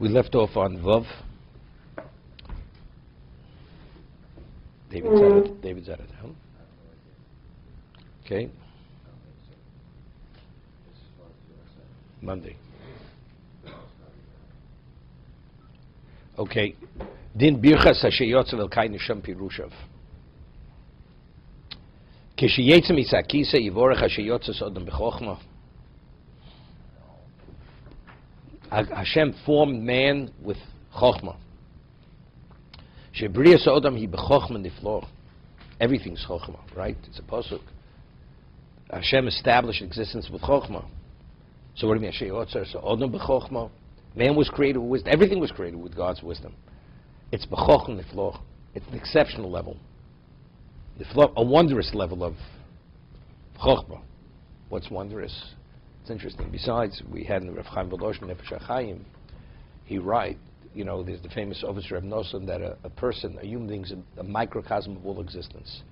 We left off on Vav. David's at it. Huh? Okay. Monday. Okay. Din birchas hasheyotze vel kai nisham pirushav. Kishiyetze misakise yivorech hasheyotze sodom b'chochma. Hashem formed man with chochma. Shebriya sodom he b'chochma niflor. Everything's chochma, right? It's a pasuk. Hashem established existence with chochma. So what do you mean? Hasheyotze sodom b'chochma. Man was created with wisdom. Everything was created with God's wisdom. It's b'chochma niflor. It's an exceptional level. A wondrous level of chochma. What's wondrous? It's interesting. Besides, we had in Rav Chaim Volozhin Nefesh HaChaim, he write, you know, there's the famous officer of Nosson that a person, a human being, is a microcosm of all existence.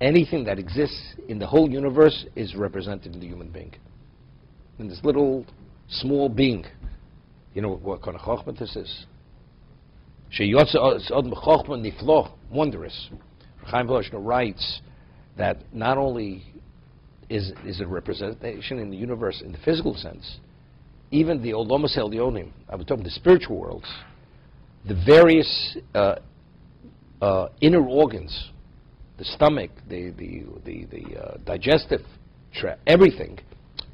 Anything that exists in the whole universe is represented in the human being. In this little, small being. You know what kind of chochma this is? Wondrous. Rav Chaim Volozhin writes that not only is a representation in the universe in the physical sense, even the Olamos Elyonim, I was talking the spiritual worlds, the various inner organs, the stomach, the digestive tract, everything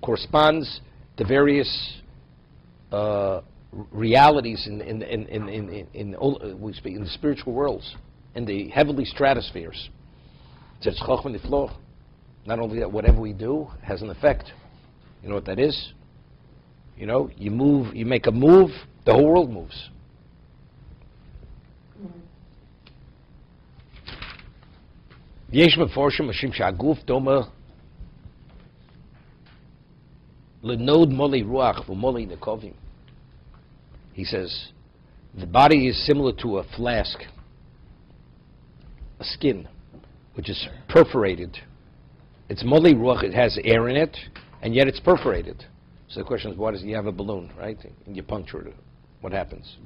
corresponds to various realities in the spiritual worlds, in the heavenly stratospheres. It's chochma niflor. Not only that, whatever we do has an effect. You know what that is? You know, you move, you make a move, the whole world moves. Yesh meforshim mashim shaguf doma lenod moli ruach v'moli nekovim. He says the body is similar to a flask, a skin, which is perforated. It's moli ruach, it has air in it, and yet it's perforated. So the question is, what is, you have a balloon, right? And you puncture it. What happens?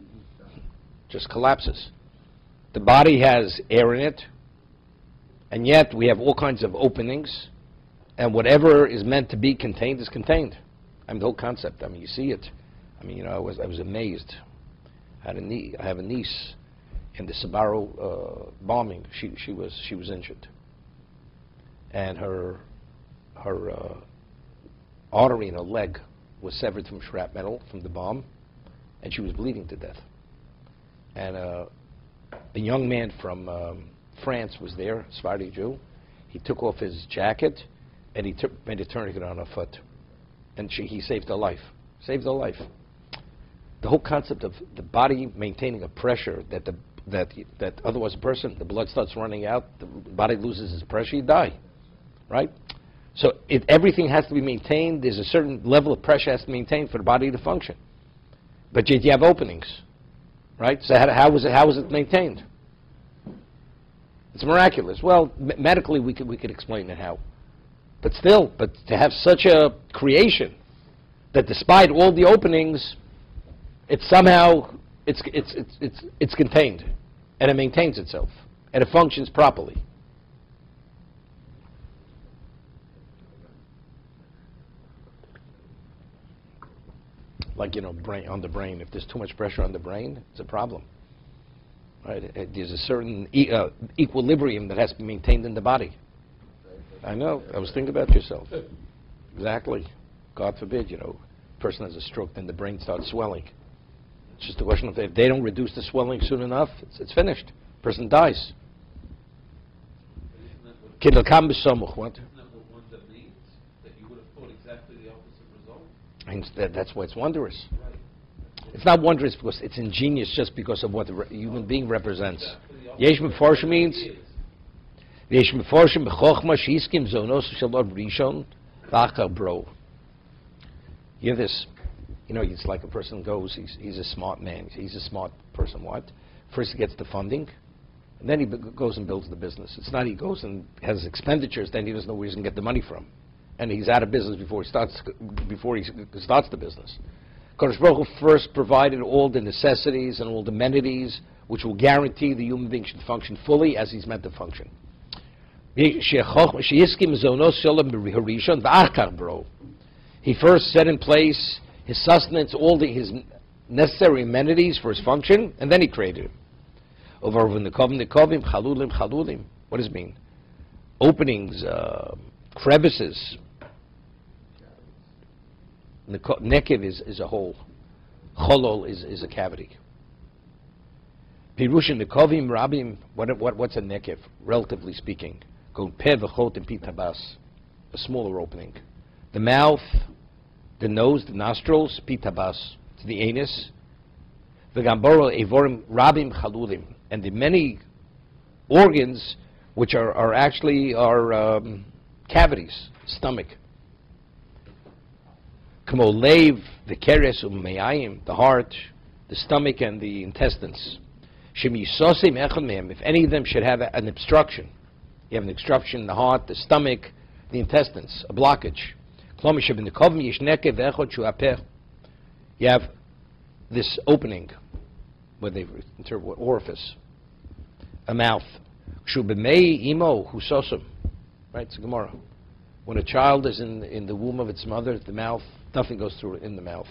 Just collapses. The body has air in it, and yet we have all kinds of openings, and whatever is meant to be contained is contained. I mean, the whole concept, I mean, you see it. I mean, you know, I was amazed. I have a niece in the Sbarro bombing. She was injured. And her artery in her leg was severed from shrapnel from the bomb, and she was bleeding to death. And a young man from France was there, a Sephardi Jew. He took off his jacket, and he made a tourniquet on her foot. And he saved her life. Saved her life. The whole concept of the body maintaining a pressure that otherwise a person, the blood starts running out, the body loses its pressure, you die. Right? So everything has to be maintained. There's a certain level of pressure has to be maintained for the body to function. But yet you have openings. Right? So how is it maintained? It's miraculous. Well, medically we could explain it how. But still, to have such a creation that despite all the openings, it's somehow it's contained, and it maintains itself, and it functions properly. Like, you know, on the brain. If there's too much pressure on the brain, it's a problem. Right? There's a certain equilibrium that has to be maintained in the body. I know. I was thinking about yourself. Exactly. God forbid, you know, a person has a stroke, then the brain starts swelling. It's just a question of if they don't reduce the swelling soon enough, it's finished. Person dies. What? Isn't that what one that means? That you would have thought exactly the opposite result? That's why it's wondrous. Right. It's not wondrous because it's ingenious just because of what the human being represents. Yesh meforshim means Yesh meforshim b'chochma sheiskim zonos shalod rishon v'achar bro. You hear this? You know, it's like a person goes, he's a smart man, he's a smart person, what? First he gets the funding, and then he goes and builds the business. It's not he goes and has expenditures, then he doesn't know where he's going to get the money from. And he's out of business before he starts the business. Kodesh Baruch Hu first provided all the necessities and all the amenities which will guarantee the human being should function fully as he's meant to function. He first set in place his sustenance, his necessary amenities for his function, and then he created him. What does it mean? Openings, crevices. Nekev is a hole. Cholol is a cavity. Pirushin nekovim rabim. What's a nekev? Relatively speaking, go peh v'chot and pitabas, a smaller opening. The mouth, the nose, the nostrils, pitabas, to the anus. V'gamboro evorim rabim chalulim, and the many organs which are actually cavities, stomach. Kamo leiv, the keres u'meyayim, the heart, the stomach, and the intestines. Shemisosim echad mehem, if any of them should have an obstruction, you have an obstruction in the heart, the stomach, the intestines, a blockage. You have this opening, where they interpret orifice, a mouth. Right, it's a Gemara. When a child is in the womb of its mother, the mouth, nothing goes through it in the mouth.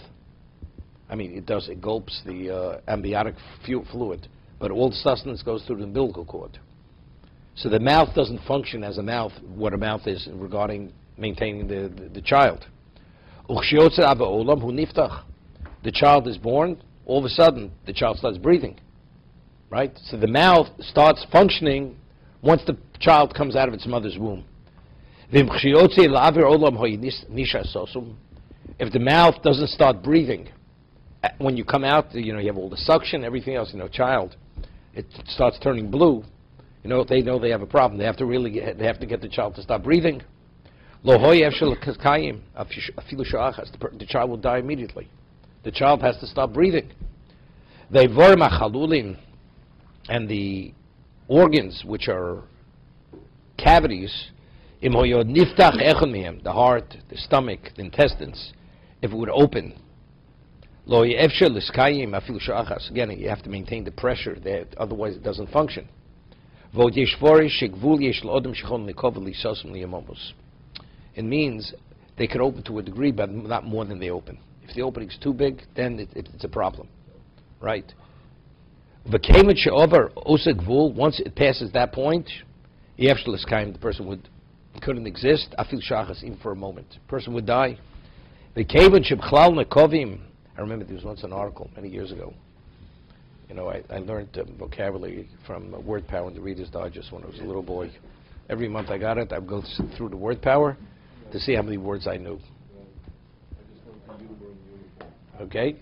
I mean, it gulps the amniotic fluid, but all the sustenance goes through the umbilical cord. So the mouth doesn't function as a mouth, what a mouth is regarding maintaining the child. The child is born, all of a sudden, the child starts breathing. Right? So the mouth starts functioning once the child comes out of its mother's womb. If the mouth doesn't start breathing, when you come out, you have all the suction, everything else, child, it starts turning blue, they know they have a problem. They have to get the child to stop breathing. The child will die immediately. The child has to stop breathing. And the organs which are cavities, the heart, the stomach, the intestines, if it would open, again, you have to maintain the pressure there, otherwise it doesn't function. It means they could open to a degree, but not more than they open. If the opening's too big, then it's a problem, right? Once it passes that point, the person couldn't exist, even for a moment. The person would die. I remember there was once an article many years ago. I learned vocabulary from Word Power in the Reader's Digest when I was a little boy. Every month I got it, I would go through the Word Power to see how many words I knew. Okay?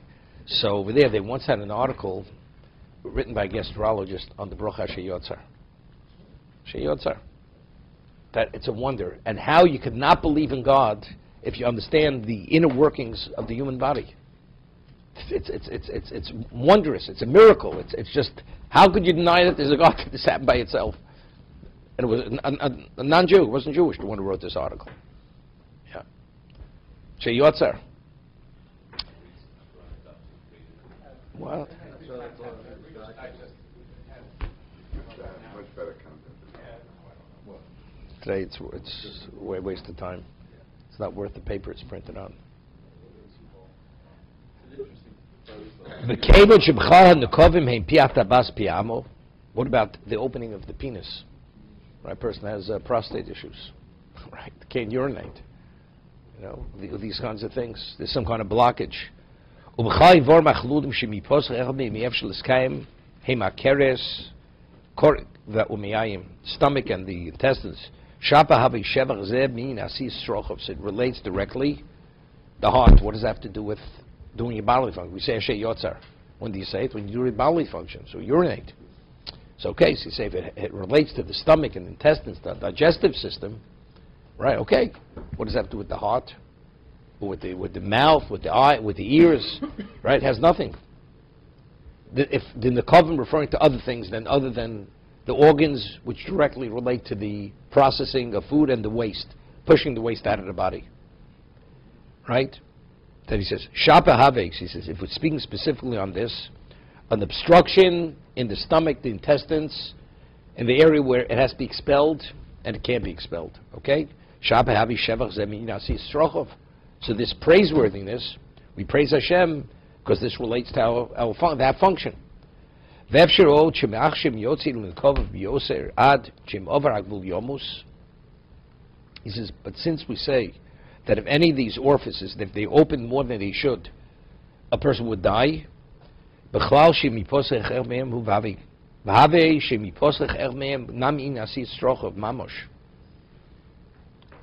So over there, they once had an article written by a gastrologist on the Brocha Sheyotzar. Sheyotzar. That it's a wonder. And how you could not believe in God if you understand the inner workings of the human body. It's wondrous. It's a miracle. It's just, how could you deny that there's a God that this happened by itself? And it was a non-Jew, it wasn't Jewish, the one who wrote this article. Yeah. Sheyotzar. What? Much better content. Today it's way waste of time. It's not worth the paper it's printed on. What about the opening of the penis? Right, person has prostate issues. Right, can't urinate. These kinds of things. There's some kind of blockage. Stomach and the intestines. It relates directly. The heart, what does that have to do with doing your bodily function? We say Asher Yotzar. When do you say it? When you do your bodily function, so urinate. So okay, so you say if it relates to the stomach and intestines, the digestive system, right, okay. What does that have to do with the heart? Or with the mouth, with the eye, with the ears, right? It has nothing. If the Nekavim referring to other things other than the organs which directly relate to the processing of food and the waste, pushing the waste out of the body, right? that he says, Shapa Havex, he says, if we're speaking specifically on this, an obstruction in the stomach, the intestines, in the area where it has to be expelled, and it can't be expelled, okay? Shapa Havi Shevach Zemin Nasi Strochov. So this praiseworthiness, we praise Hashem, because this relates to that function. He says, but since we say that if any of these orifices, if they open more than they should, a person would die,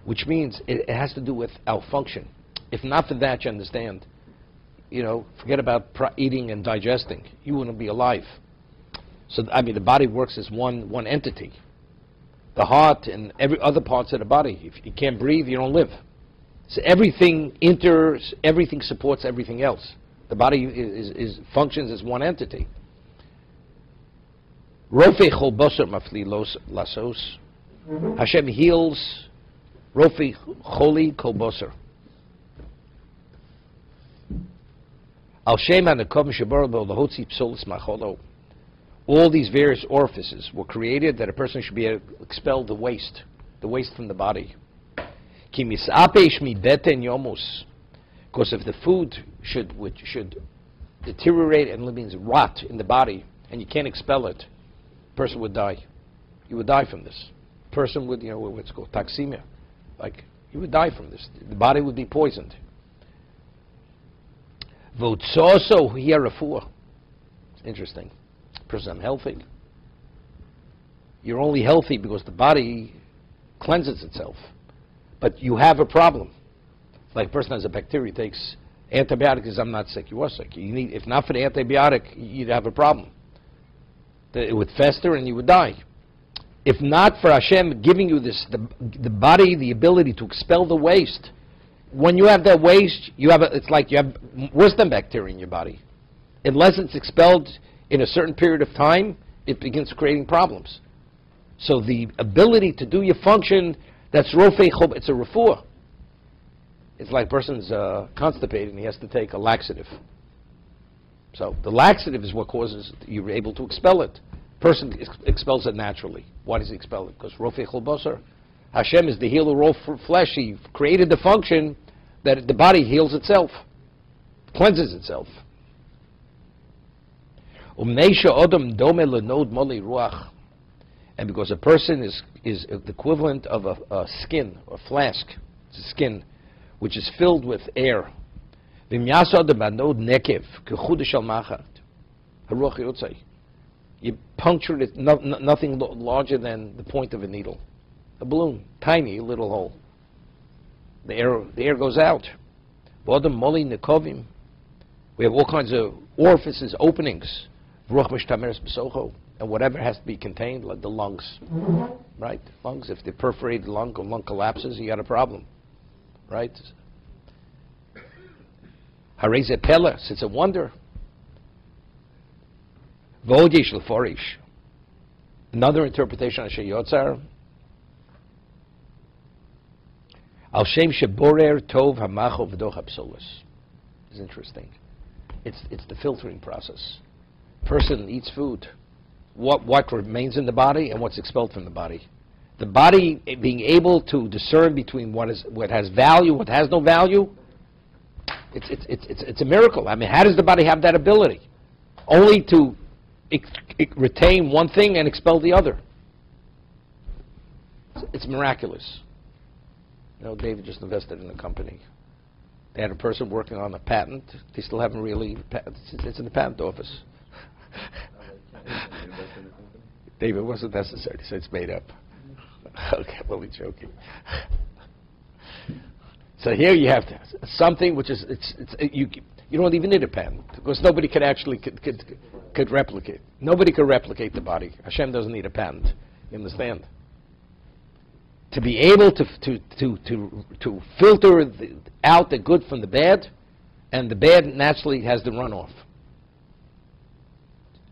which means it has to do with our function. If not for that, you understand, forget about eating and digesting. You wouldn't be alive. So, the body works as one entity. The heart and every other parts of the body. If you can't breathe, you don't live. So everything supports everything else. The body functions as one entity. Rofei chol basar mafli lasos. Hashem heals. Rofei choli kol basar. Al shem hanakom shebar lo lahotzi psolis macholo. All these various orifices were created that a person should be able to expel the waste from the body. Because if the food should deteriorate and means rot in the body, and you can't expel it, a person would die. You would die from this. A person would, what's called toxemia. He would die from this. The body would be poisoned. It's interesting. Person, I'm healthy. You're only healthy because the body cleanses itself. But you have a problem. Like a person has a bacteria, takes antibiotics, I'm not sick. You are sick. If not for the antibiotic, you'd have a problem. It would fester and you would die. If not for Hashem giving you the body, the ability to expel the waste, when you have that waste, it's like you have worse than bacteria in your body. Unless it's expelled in a certain period of time, it begins creating problems. So the ability to do your function, that's rofei chob, it's a refuah. It's like a person's constipated and he has to take a laxative. So the laxative is what causes you're able to expel it. Person expels it naturally. Why does he expel it? Because rofei chol basar. Hashem is the healer of all flesh. He created the function that the body heals itself, cleanses itself. And because a person is the equivalent of a skin or flask, it's a skin which is filled with air. You punctured it, nothing larger than the point of a needle, a balloon, tiny little hole. The air goes out. We have all kinds of orifices, openings. And whatever has to be contained, like the lungs, right? Lungs, if they perforate the lung, or lung collapses, you got a problem, right? Hareze Pella, it's a wonder. Vodish Leforish. Another interpretation of Sheyotzar. Al Shem Sheborer Tov Hamacho V'doch Hapsolis. It's interesting. It's the filtering process. Person eats food. What remains in the body and what's expelled from the body. The body being able to discern between what has value, what has no value. It's a miracle. How does the body have that ability? Only to retain one thing and expel the other. It's miraculous. David just invested in a company. They had a person working on a patent. They still haven't really. It's in the patent office. David, wasn't necessary. He said it's made up. Okay, I'm only joking. So here you have something which is you don't even need a patent because nobody could actually could replicate. Nobody could replicate the body. Hashem doesn't need a patent. You understand? To be able to filter out the good from the bad, and the bad naturally has the runoff.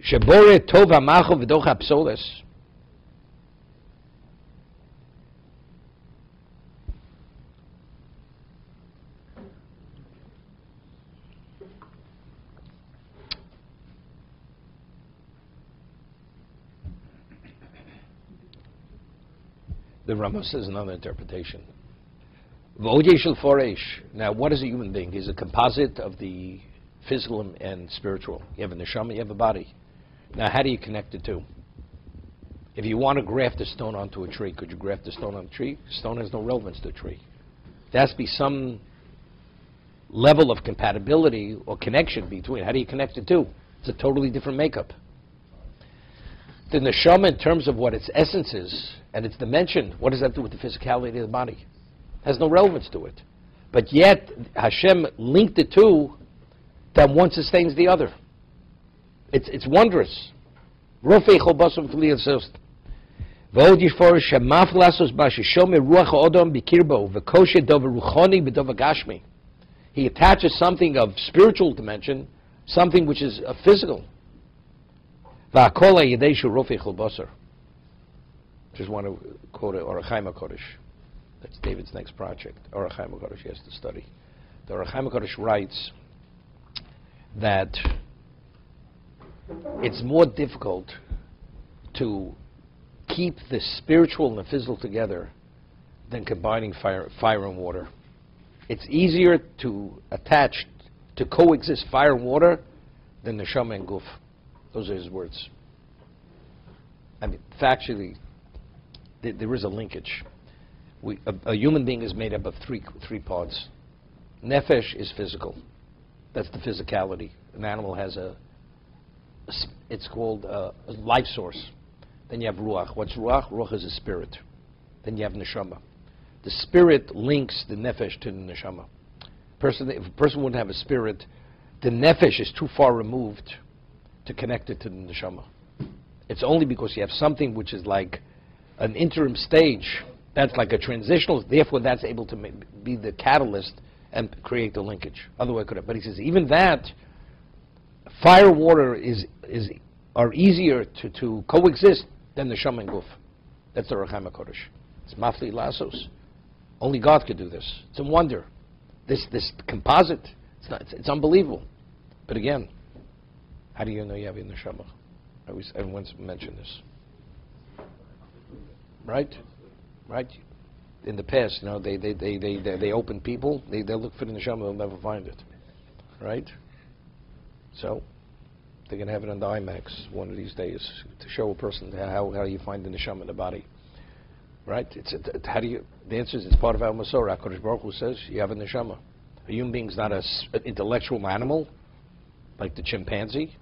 Shebore tov hamacho v'doch hapsoles. The Rambam says another interpretation. Now, what is a human being? He's a composite of the physical and spiritual. You have a neshama, you have a body. Now, how do you connect the two? If you want to graft a stone onto a tree, could you graft a stone on a tree? Stone has no relevance to a tree. There has to be some level of compatibility or connection between. How do you connect the two? It's a totally different makeup. The neshama, in terms of what its essence is and its dimension, what does that do with the physicality of the body? Has no relevance to it. But yet, Hashem linked the two, that one sustains the other. It's wondrous. He attaches something of spiritual dimension, something which is physical. Just want to quote Orach Chaim HaKodesh. That's David's next project. Orach Chaim HaKodesh he has to study. The Orach Chaim HaKodesh writes that it's more difficult to keep the spiritual and the physical together than combining fire and water. It's easier to coexist fire and water than neshama and guf. Those are his words. I mean, factually, there is a linkage. A human being is made up of three parts. Nefesh is physical. That's the physicality. An animal has it's called a life source. Then you have ruach. What's ruach? Ruach is a spirit. Then you have neshama. The spirit links the nefesh to the neshama. If a person wouldn't have a spirit, the nefesh is too far removed to connect it to the neshama. It's only because you have something which is like an interim stage, that's like a transitional, therefore that's able to be the catalyst and create the linkage. Otherwise, could have. But he says even that, fire and water are easier to coexist than the neshama and guf. That's the Orach Chaim HaKodesh. It's mafli lasos. Only God could do this. It's a wonder. This composite, it's unbelievable. But again, how do you know you have a neshama? Everyone's mentioned this. Right? In the past, they open people, they look for the neshama, they'll never find it. Right? So, they're going to have it on the IMAX one of these days to show a person how you find the neshama in the body. Right? The answer is it's part of our Masorah. HaKadosh Baruch Hu says you have a neshama. A human being is not an intellectual animal like the chimpanzee.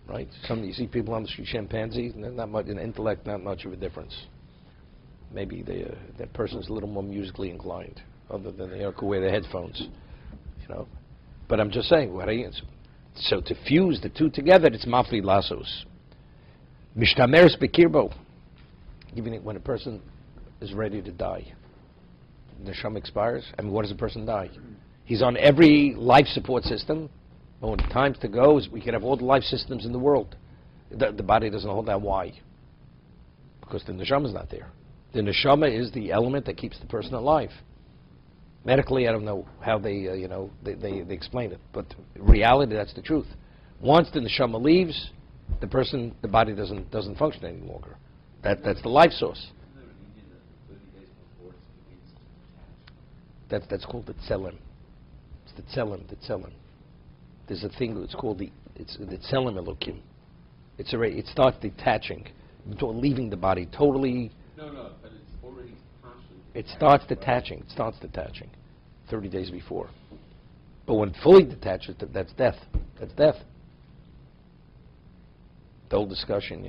Right? You see people on the street, chimpanzees, and not much in intellect, not much of a difference. Maybe that person is a little more musically inclined, other than they could wear their headphones. But I'm just saying, what I answer. So to fuse the two together, it's mafli lasos. Mishtameres bekirbo. Even when a person is ready to die, the neshama expires. I mean, what does a person die? He's on every life support system. But when the time's to go, we can have all the life systems in the world. The body doesn't hold that. Why? Because the neshama is not there. The neshama is the element that keeps the person alive. Medically, I don't know how they explain it, but in reality, that's the truth. Once the neshama leaves, the body doesn't function any longer. That's the life source. That's called the tzelem. It's the tzelem. There's a thing that's called the tzelem elokim. It starts detaching, leaving the body totally. No, but it's already partially. It starts detaching. 30 days before. But when it fully detaches, that's death. That's death. The old discussion,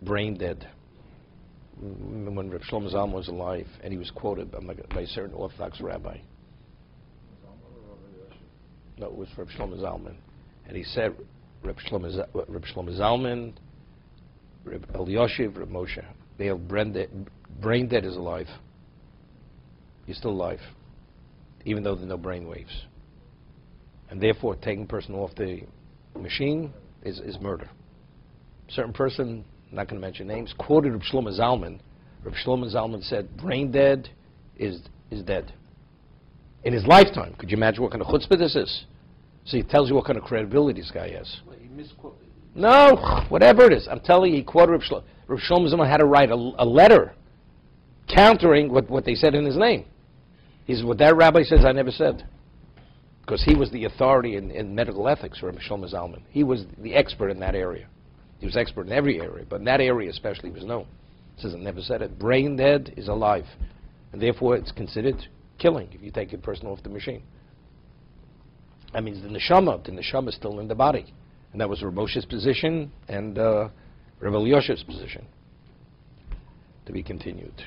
brain dead. When Reb Shlomo Zalman was alive, and he was quoted by a certain Orthodox rabbi. No, it was Reb Shlomo Zalman. And he said, Reb Shlomo Zalman, Reb Elyashiv, Reb Moshe, they are brain dead is alive. He's still alive, even though there are no brain waves. And therefore, taking a person off the machine is murder. A certain person, not going to mention names, quoted Reb Shlomo Zalman. Reb Shlomo Zalman said, brain dead is dead. In his lifetime. Could you imagine what kind of chutzpah this is? So he tells you what kind of credibility this guy has. Well, he misquoted. No, whatever it is. I'm telling you, he quoted Reb Shlomo Zalman had to write a letter countering what they said in his name. He says, what that rabbi says, I never said. Because he was the authority in medical ethics, Rabbi Shlomo Zalman. He was the expert in that area. He was expert in every area, but in that area especially he was known. He says, I never said it. Brain dead is alive. And therefore it's considered killing if you take a person off the machine. That means the neshama is still in the body. And that was Rav Moshe's position and Rav Elyosha's position. To be continued.